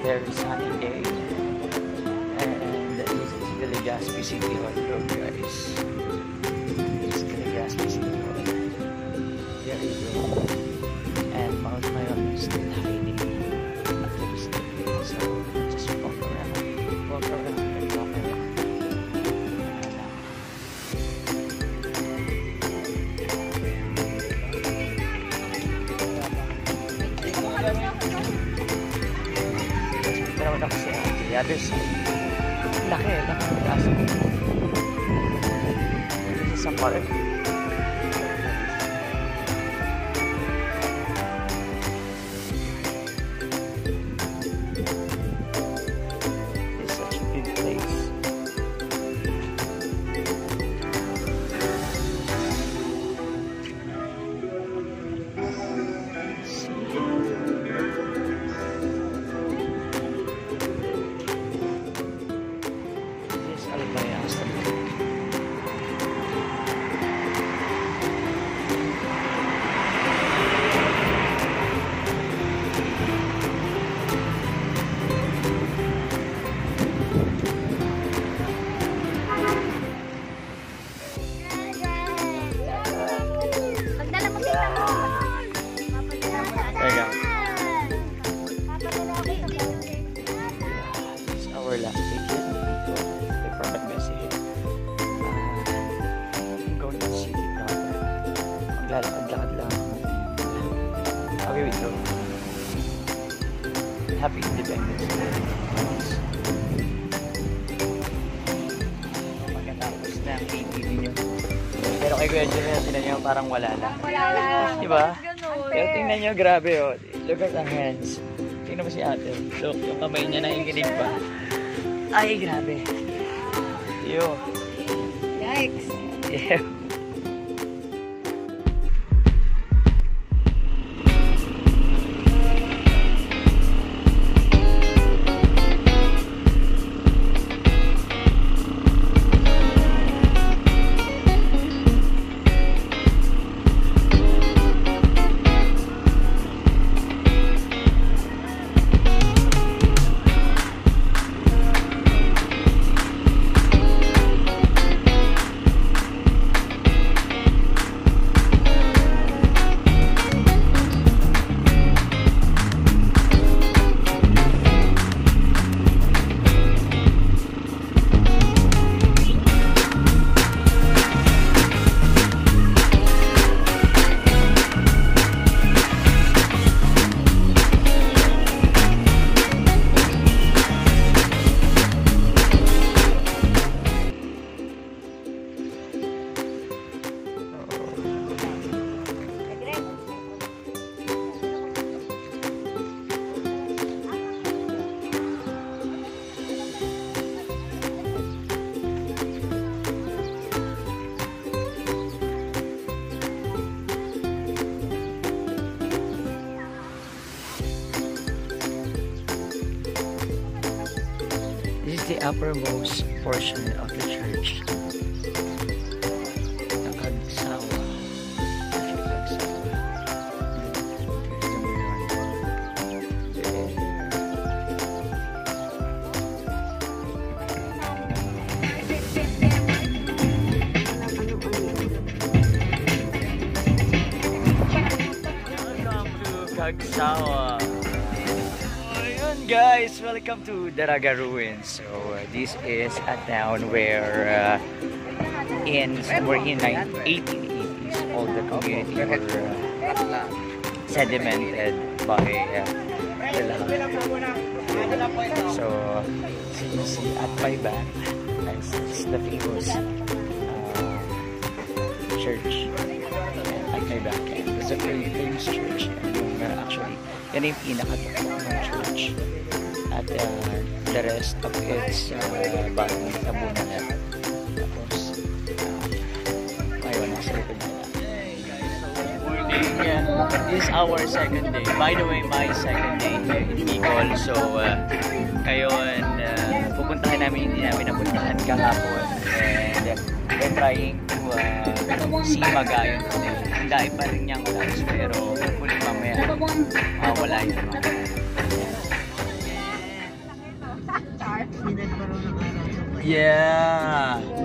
Very sunny day, and this is Legazpi City Hall, guys. This is Legazpi City Hall. There you go. And Mount Mayon is still hiding after this day. So just walk around and walk around. Naman ako siya. The other side. Laki ang taas mo. This is a park. It's such a big place. Our last ticket. The private message. I'm going to see the daughter. Maglalakad-lakad lang. Okay, wait, go. Happy Independence Day. Magkatapos na ang ATV nyo. Pero kay Kuya Jun, tingnan nyo parang wala lang. Wala lang. Diba? Pero tingnan nyo, grabe oh. Look at the hands. Tingnan mo si ate. Look, yung kamay niya nanginginig pa. Ay, grabe. Yo. Yikes. Yeah. This is the uppermost portion of the church. Kagsawa. Guys, welcome to Daraga Ruins. So this is a town where in 1880s all the community were sedimented by the lava. So you see at my back, this is the famous is a famous church. Yung, actually, yan yung pinakatuktok ng church. At the rest of its bagong tabunan na. Tapos, ngayon, nasa likod na lang. Yeah, this is our second day. By the way, my second day here in Bicol. So, ngayon, pupuntahan namin, hindi namin napuntahan kahapon. And we're trying to see Magayon today. Hindi pa rin niyang ulas, pero hopefully mamaya wala yun. Yeah!